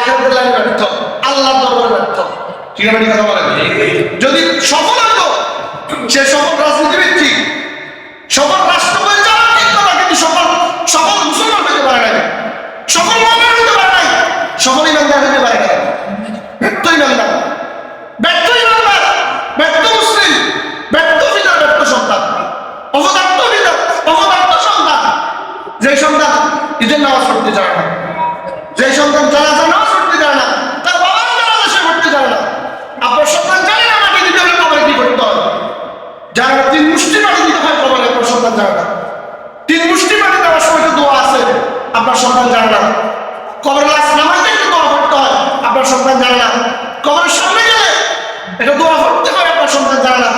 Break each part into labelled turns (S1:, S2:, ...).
S1: আখিরাতের লাইনে ব্যর্থ, আল্লাহর দরবারে ব্যর্থ। ঠিক আছে কথা বলেন? যদি সফল হতো সে সফল রাজনীতিবিদ ঠিক, সফল রাষ্ট্র পরিচালক ঠিক কথা, কিন্তু সফল মুসলমান হতে পারে নাই, সফল মুমিন হতে পারে নাই, সফল ইমানদার হতে পারে নাই। ব্যর্থ ইমানদার, ব্যর্থ ইমানদার, ব্যর্থ মুসলিম, ব্যর্থ পিতার ব্যর্থ সন্তান, অপদার্থ পিতা, অপদার্থ সন্তান। যে সন্তান ঈদের নামাজ পড়তে চায় না, যে সন্তান জানাজা নামাজ পড়তে চায় না, তার বাবার জানাজা সে পড়তে চায় না। আপনার সন্তান জানে না মাটি দিতে হলে কবরে কি করতে হয়, জানে না 3 মুষ্টি মাটি দিতে হয় কবরে, আপনার সন্তান জানে না। 3 মুষ্টি মাটি দেওয়ার সময় একটা দোয়া আছে, আপনার সন্তান জানে না। কবরের লাশ নামাইতে একটা দোয়া পড়তে হয়, আপনার সন্তান জানে না। কবরের সামনে গেলে এটা দোয়া পড়তে হয়, আপনার সন্তান জানে না।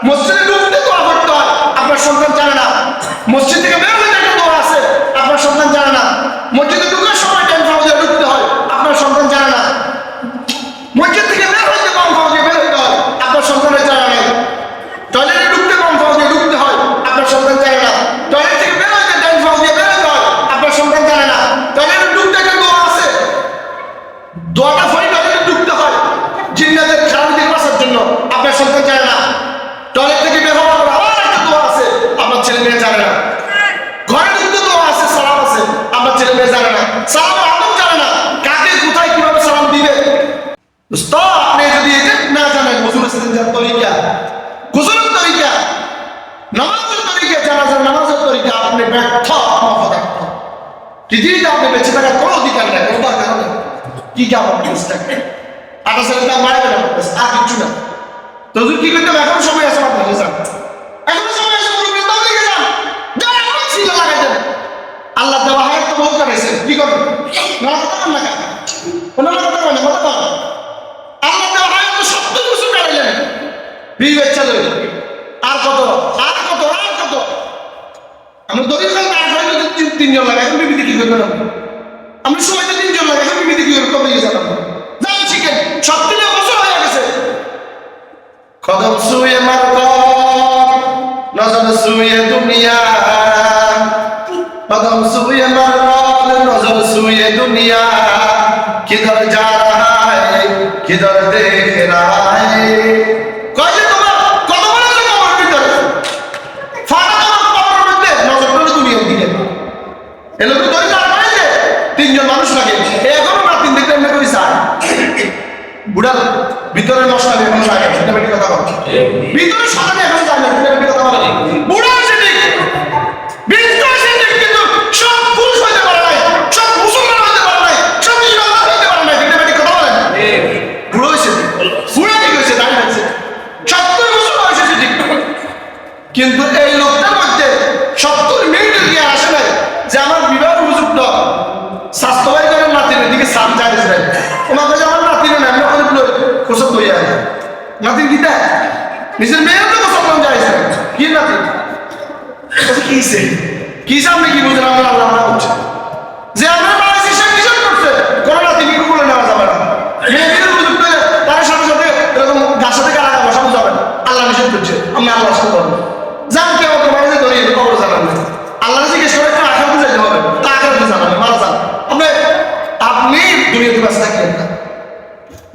S1: মসজিদে ঢুকতে দোয়া পড়তে হয়, আপনার সন্তান জানে না। মসজিদ থেকে বের হতে একটা দোয়া আছে, আপনার সন্তান জানে না। মসজিদে ঢুকার সময় টাইম ফাউজে ঢুকতে হয়, আপনার সন্তান জানে না। মসজিদ থেকে বের হইতে কম ফাউজে বের হইতে হয়, আপনার সন্তানের জানা নাই। টয়লেটে ঢুকতে কম ফাউজে ঢুকতে হয়, আপনার সন্তান জানে না। টয়লেট থেকে বের হইতে টাইম ফাউজে বের হইতে হয়, আপনার সন্তান জানে না। টয়লেটে ঢুকতে একটা দোয়া আছে, দোয়াটা ফরি টয়লেটে ঢুকতে হয় জিন্নাতের খারাপদের বাঁচার জন্য, আপনার সন্তান জানে না। টয়লেট থেকে বের হওয়ার পর আবার একটা দোয়া আছে, আপনার ছেলে মেয়ে জানে না। ঘরে ঢুকতে দোয়া আছে, সালাম আছে, আপনার ছেলে মেয়ে জানে না। সালামের আদব জানে না, কাকে কোথায় কিভাবে সালাম দিবে। আপনি যদি এটা না জানেন, গোসল তরিকা, গোসলের তরিকা, নামাজের তরিকা, জানাজার নামাজের তরিকা, আপনি ব্যর্থ, অপদার্থ। পৃথিবীতে আপনি বেঁচে থাকার কোনো অধিকার নেই, কোনো দরকার নেই। কি কেমন আটা ছেলে দাম বাড়াবে না, আর কিচ্ছু না। তো কি করতে হবে, এখন সময় আছে, আপনার যান, এখন সময় আছে, আল্লাহ দেওয়া হয় তো বহুত কাটাইছেন, কি করবেন? আল্লাহ দেওয়া হয় তো 70 বছর কাটাইলেন, বিয়ে বাচ্চা ধরে। আর কত, আর কত, আর কত? আমরা দরিদ্র না হলে 3 জন লাগে, এখন বিবিধি কি করবেন? আমরা সময় তো 3 জন লাগে, এখন বিবিধি কি করবে? কবে গিয়ে জানাবো জান শিখেন, 70 বছর হয়ে গেছে। কদম সুয়ে মারকম, নজর সুয়ে দুনিয়া, कदम सुए मरकम, नजर सुए दुनिया, किधर जा रहा है, किधर देख रहा है। कहे তোমার কত বড় আছে কবরের ভিতরে, ফাটা কবরের মধ্যে নজর করে দুনিয়ার দিকে। এলো তো ধরে না পাইলে 3 জন মানুষ লাগে, এখনো না 3 দেখতে এমনি করে চায়। বুড়া ভিতরে নষ্ট লাগে, এখন লাগে, এটা বেটি কথা বল। ভিতরে সাজানো এখন যায় না, এটা বেটি কথা বল। বুড়া আছে ঠিক, ভিতরে আছে ঠিক, কিন্তু সব পুরুষ হইতে পারে নাই, সব মুসলমান হইতে পারে নাই, সব ইমানদার হইতে পারে নাই, এটা বেটি কথা বলেন। বুড়ো হয়েছে, বুড়া ঠিক হয়েছে, দাঁড়িয়ে হয়েছে, 70 বছর হয়েছে ঠিক, কিন্তু এই লোকটার মধ্যে 70 মিনিটের গিয়ে আসে নাই যে আমার বিবাহ উপযুক্ত স্বাস্থ্যবাহী করেন নাতিনের দিকে সাম যায় নাই। ওনার কাছে আমার নাতিনের নাম অনেকগুলো কোসব হয়ে যায়, নাতিন কি দেয় নিজের মেয়ের তো কোসব কম যায় কি নাতিন কিসে কিসে আপনি কি বুঝলেন? আমরা আল্লাহ করছে যে আমরা বাড়াইছি সে কিসব করছে, কোনো নাতিন কি বলে নেওয়া যাবে না। মেয়েদের উপযুক্ত তার সাথে সাথে এরকম গাছ সাথে কারা বসানো যাবে না, আল্লাহ নিষেধ করছে, আমরা আল্লাহ সাথে করবো। যান কেউ তোমার কাছে ধরিয়ে কবর জানান না, আল্লাহ জিজ্ঞেস করে একটু আখেরাতে যেতে হবে, তা আখেরাতে জানাবে, মারা যান। আপনি দুনিয়াতে বাঁচে থাকলেন না,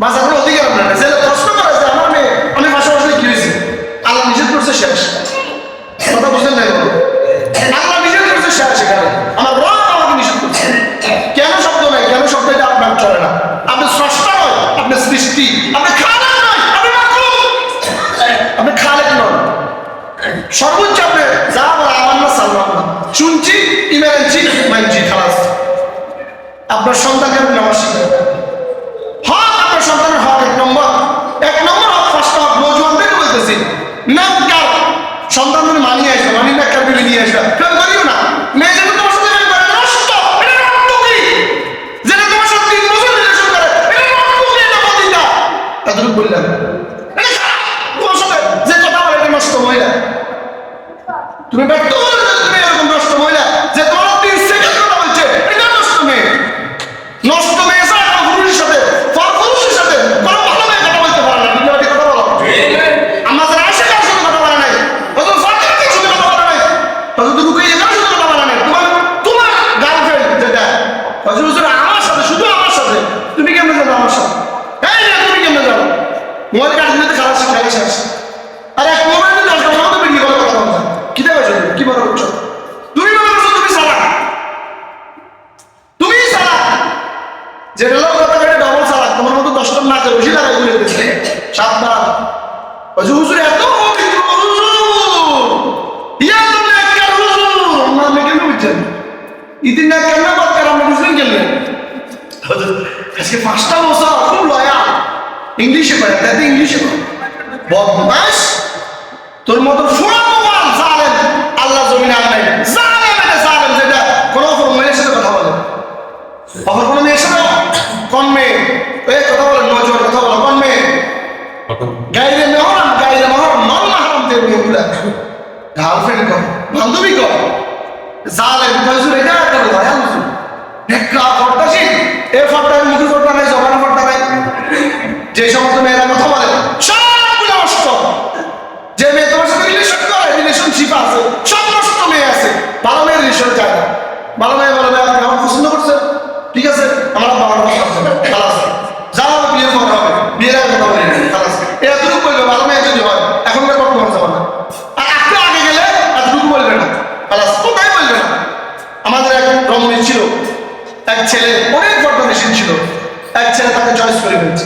S1: বাঁচার কোনো অধিকার আপনার না। যে প্রশ্ন করে যে আমার মেয়ে অনেক পাশাপাশি কি হয়েছে, আল্লাহ নিষেধ করছে, শেষ কথা বুঝলেন না? আল্লাহ নিষেধ করছে, শেষ। সেখানে আমার রব আমাকে নিষেধ করছে। কেন শব্দ নাই, কেন শব্দ এটা আপনার চলে না? আপনি স্রষ্টা নয়, আপনি সৃষ্টি, আপনি খালেক নয়, আপনি মাখলুক, আপনি খালেক নয়। সর্বোচ্চ আপনি যা বলা আমার না সালমান না, শুনছি ইমেল আনছি মানছি, খালাস। আপনার সন্তানকে আপনি নামাজ শিখেন, হক আপনার সন্তানের হক 1 নম্বর হক, 1টা হক নৌজওয়ানদেরকে বলতেছি, নামকার সন্তান যদি মানিয়ে আসবে, মানি না একটা বিলি নিয়ে আসবে, কেউ করিও না। মেয়ে যেটা তোমার সাথে নষ্ট, এটা রক্ত কি, যেটা তোমার সাথে 3 বছর রিলেশন করে, এটা রক্ত কি, এটা বদিতা এতটুকু বললাম। তোমার সাথে যে কথা বলে এটা নষ্ট মহিলা, তুমি ব্যক্ত বলে তুমি এরকম নষ্ট মহিলা, যে তোমার 3 সেকেন্ড কথা বলছে, এটা নষ্ট মেয়ে। নষ্ট মেয়ে ছাড়া পুরুষের সাথে পুরুষের সাথে কোনো ভালো মেয়ে কথা বলতে পারে না, তুমি কথা বলো। আমাদের আশেপাশে সাথে কথা বলা নাই, হয়তো ফাতিমার সাথে কথা বলা নাই, হয়তো রুকাইয়ার সাথে কথা বলা নাই, তোমার গার্লফ্রেন্ড যেটা হয়তো আমার সাথে, শুধু আমার সাথে, তুমি কেমন যেটা লোক কথা কেটে ডবল চালাক, তোমার মতো 10টা নাচে রশি লাগাই বলে দিচ্ছে সাবধান। হুজুর এত পবিত্র হুজুর, ইয়া তো নেককার হুজুর, আমরা কেন বুঝছেন ইদিন নেককার না বদকার আমরা বুঝলেন কেমনে? আজকে 5টা বছর খুব লয়াল, ইংলিশে পড়ে, তাতে ইংলিশে পড়ে। বদমাস, তোর মতো ফুরা মোবাইল জালেম আল্লাহ জমিনে আনে জালেম, এটা জালেম যেটা কোনো মেয়ের সাথে কথা বলে, আবার কোনো মেয়ের সাথে কোন মেয়ে এই কথা বলে, নজর কথা বলে কোন মেয়ে, গাইরে মহরম নন মাহরম তে মেয়েগুলা গার্লফ্রেন্ড কর, বান্ধবী কর, জালেম হুজুর এটা একটা লয়াল হুজুর নেককা ফরদাসি এ ফরদা মুখে ফরদা নাই, জবানে ফরদা নাই। যে সমস্ত মেয়েরা কথা বলে সবগুলো নষ্ট। যে মেয়ে তোমার সাথে রিলেশন করে, রিলেশনশিপ আছে, সব নষ্ট মেয়ে আছে। ভালো মেয়ের রিলেশন যায় না, ভালো মেয়ে বলে আপনি আমার পছন্দ করছেন, ঠিক আছে আমার বাবার খালাস যাও বিয়ে করতে হবে, বিয়ের আগে কথা বলি খালাস, এতটুকু বলবে ভালো মেয়ে যদি হয় এখনকার বর্তমান জামানা। আর একটু আগে গেলে এতটুকু বলবে না, খালাস কোথায় বলবে না। আমাদের এক রমণী ছিল, এক ছেলে অনেক বর্তমানে ছিল, এক ছেলে তাকে চয়েস করে ফেলছে,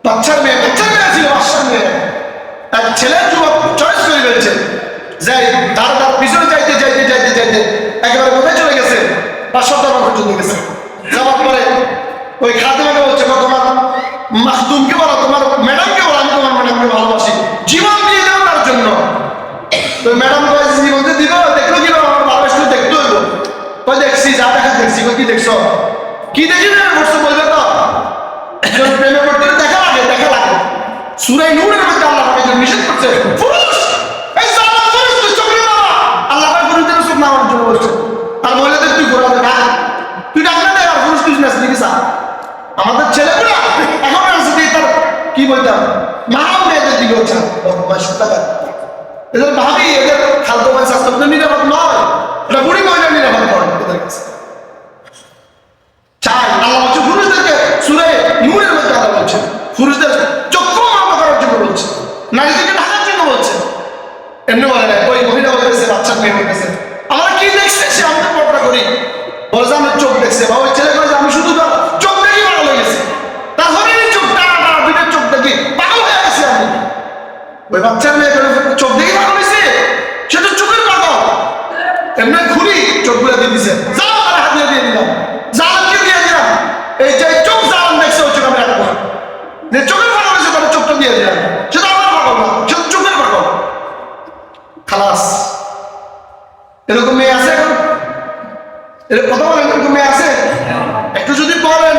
S1: বাচ্চার মেয়ে ছিল, বাচ্চার মেয়ে, এক ছেলে যুবক চয়েস করে ফেলছে, যাই তার পিছনে যাইতে যাইতে যাইতে যাইতে একেবারে কোথায় চলে গেছে, 5 সপ্তাহ পর্যন্ত গেছে। যাওয়ার পরে ওই খাদেমাকে বলছে তোমার মাখদুমকে বলো, তোমার ম্যাডামকে বলো আমি তোমার ম্যাডামকে ভালোবাসি, জীবন দিয়ে দেবো তার জন্য। তো ম্যাডাম জীবন দিয়ে দিব, দেখলো কি আমার ভালোবাসলে দেখতে হইব, ওই দেখছি যা দেখা দেখছি, কি দেখছো কি দেখি বলছো বলবে তো প্রেমে করতে দেখা লাগে, দেখা লাগে। সূরা নূরের মধ্যে আল্লাহ পাক নিষেধ করছে পুরুষ এই জালেম পুরুষ তুই চোখ না আল্লাহ পাক পুরুষদের চোখ না আমার জন্য বলছে, আর মহিলাদের তুই ঘোরা দে না, তুই ডাক না দে আর পুরুষ তুই না লিখেছা। আমাদের ছেলেগুলা এখন আছে তার কি বলতাম মা মেয়েদের দিকে হচ্ছে এদের ভাবি, এদের খালতো ভাই স্বাস্থ্য নিরাপদ নয়, এটা বুড়ি মহিলা নিরাপদ করে এদের কাছে। চাই আল্লাহ বলছে পুরুষদেরকে সূরা নূরের মধ্যে আল্লাহ বলছে পুরুষদের চক্ষু মামলা করার জন্য বলছে, নারীদেরকে ঢাকার জন্য বলছে। এমনি বলে না ওই মহিলা বলতেছে, বাচ্চার মেয়ে বলতেছে আমরা কি দেখছে সে আমি তো পড়া করি, বলছে আমার চোখ দেখছে, বা ওই ছেলে বলছে আমি শুধু চোখ দেখি পাগল হয়ে গেছি, তার হরিণের চোখ টানা দুইটার চোখ দেখি পাগল হয়ে গেছে। আমি ওই বাচ্চার মেয়ে চোখ দেখি পাগল হয়েছে, সে তো চোখের পাগল, এমনি ঘুরি চোখগুলো দিয়ে দিছে, যাও তারা হাত দিয়ে দিলাম, জালামকে দিয়ে দিলাম, এই যে চোখ জালাম দেখছে ওই চোখ আমি রাখবো, যে চোখের পাগল হয়েছে তাদের চোখটা দিয়ে দিলাম, সে তো আমার পাগল না, সে তো চোখের পাগল। খালাস এরকম মেয়ে আছে এখন, এরকম কথা বলেন এরকম মেয়ে আছে, একটু যদি বলেন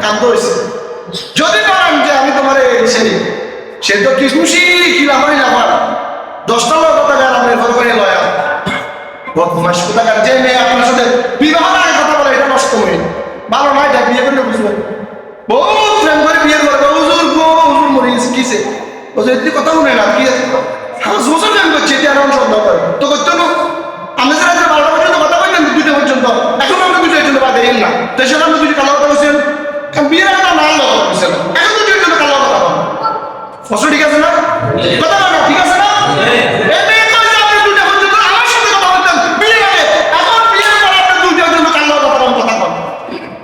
S1: কান্দ হয়েছে, যদি বলেন যে আমি তোমার সে তো কি খুশি কি লাভাই লাভার 10টা লোক কথা গান আপনি ফলো করে লয়া বদমাস কোথাকার। যে মেয়ে আপনার সাথে বিবাহের আগে কথা বলে এটা নষ্ট মেয়ে, ভালো নয়, এটা বিয়ে করলে বুঝবেন বহুত প্রেম করে বিয়ে করবে, হুজুর হুজুর মরে গেছে কিসে হুজুর এটি কথা শুনে না কি 5 বছর প্রেম করছে, এটি আরাম সন্দেহ করে তো করতে না। আমি যারা 12টা পর্যন্ত কথা বললেন 2টা পর্যন্ত, এখন আমরা 2টার জন্য বাদ দিন না, দেশের আমরা 2টি কালো কথা বলছেন, কারণ বিয়ের আগে না আল্লাহ কথা বলছেন, এখন 2টার জন্য কালো কথা বলেন, ফসল ঠিক আছে না কথা বলেন, ঠিক আছে না?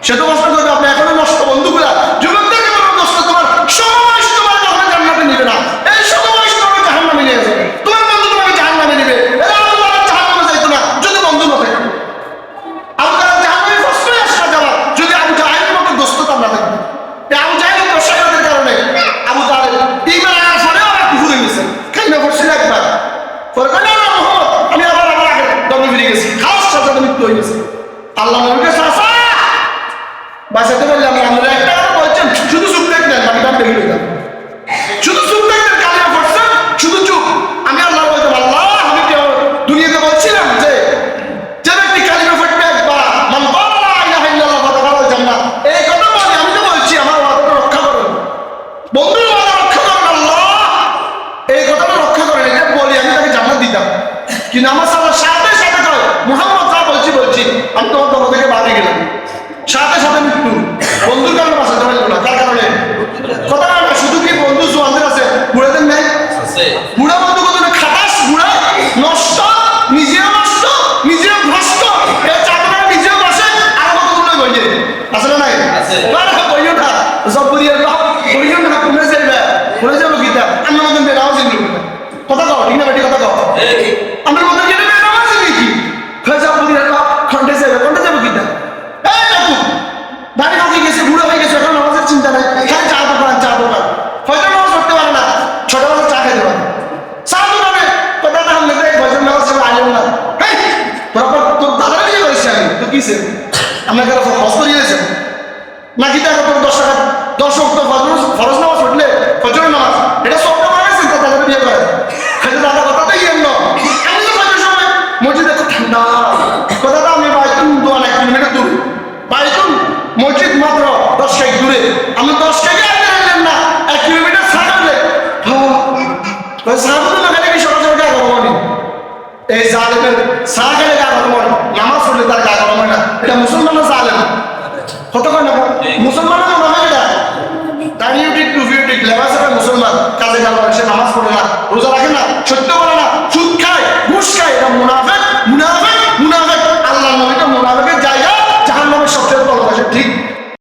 S1: সে তো কষ্ট করবে, আপনি এখনো নষ্ট বন্ধুগুলা যুবকদেরকে বলবো দোস্ত তোমার সময় তোমার কখনো জান্নাতে নিবে না, এই সময় তোমাকে জাহান্নামে নিয়ে যাবে, তোমার বন্ধু তোমাকে জাহান্নামে নিবে, এরা আল্লাহ জাহান্নামে যাইতো না যদি বন্ধু না থাকে। আবু তাআলা জাহান্নামে ফসলে আসা যাওয়া যদি আবু জাহেলের মতো দোস্ততা না থাকে, এই আবু জাহেলের দোষাঘাতের কারণে আবু তাআলা ঈমান আনার পরে আবার কুফর হয়ে গেছে, কান্না করছিল একবার পরে কয় না মুহাম্মদ আমি আবার আগে দমে ফিরে গেছি, খাস সাথে মৃত্যু হয়ে গেছে। আল্লাহ নবীকে সাসা বাঁচাতে পারলাম আমরা একটা কথা বলছেন, শুধু চুপ দেখলেন বাকিটা দেখে নিলাম, শুধু চুপ দেখলেন কালিমা পড়ছেন শুধু চুপ। আমি আল্লাহ বলতে আল্লাহ আমি দুনিয়াতে বলছিলাম যে যে ব্যক্তি কালিমা পড়বে একবার মান ক্বালা লা ইলাহা ইল্লাল্লাহ ফাদাখালাল জান্নাহ, এই কথা বলি আমি তো বলছি আমার ওয়াদাটা রক্ষা করুন, বন্ধুর ওয়াদা রক্ষা করুন আল্লাহ, এই কথাটা রক্ষা করেন, এটা বলি আমি তাকে জান্নাত দিতাম। কিন্তু আমার সাথে সাথে কয় মুহাম্মদ যা বলছি আমি তোমার দল থেকে বাড়ি গেলাম, সাথে সাথে মৃত্যু। বারে কইও না সব বুড়িয়ে বাপ কইও না কোনে যাবে গীতা আমার মতন বেরাও জিন কথা কও ঠিক না বেটি কথা কও আমার মতন কেন বেরাও জিন কি খাজা বুড়িয়ে বাপ খন্ডে যাবে গীতা এই কাকু দাড়ি কাকি গেছে বুড়ো হয়ে গেছে এখন নামাজের চিন্তা নাই খালি চা দোকান ফজর নামাজ পড়তে পারে না ছোটবেলা চা খেতে পারে চা দোকানে তো দাদা আমি দেখ ফজর নামাজ সব আইলাম না এই তোর দাদার বিয়ে করেছি আমি তো কিসে আপনাকে হজ করিয়ে দিয়েছেন নাকি দেখো তোর 10 অক্টোবর ফরজ নামাজ পড়লে ফজর নামাজ এটা সব বানাইছেন তো দাদার বিয়ে করে খালি দাদা কথা তো ইয়েন না আমি তো ফজর সময় মসজিদে খুব ঠান্ডা কথাটা আমি বাইতুন দোয়ান 1 কিলোমিটার দূরে বাইতুন মসজিদ মাত্র 10 কিলোমিটার দূরে আমি 10 কিলোমিটার আনলেন না 1 কিলোমিটার ছাড়লে ওই সাহাবুল না গেলে কি সরাসরি গা গরম হয় এই জালেমের সাহা গেলে গা গরম হয় নামাজ পড়লে তার গা গরম হয় না এটা মুসলমানের জালেম কত কয় না মুসলমানের মনে হয় এটা দাঁড়িয়ে ঠিক টুফিও ঠিক লেবাস মুসলমান কাজে গেল সে নামাজ পড়ে না রোজা রাখে না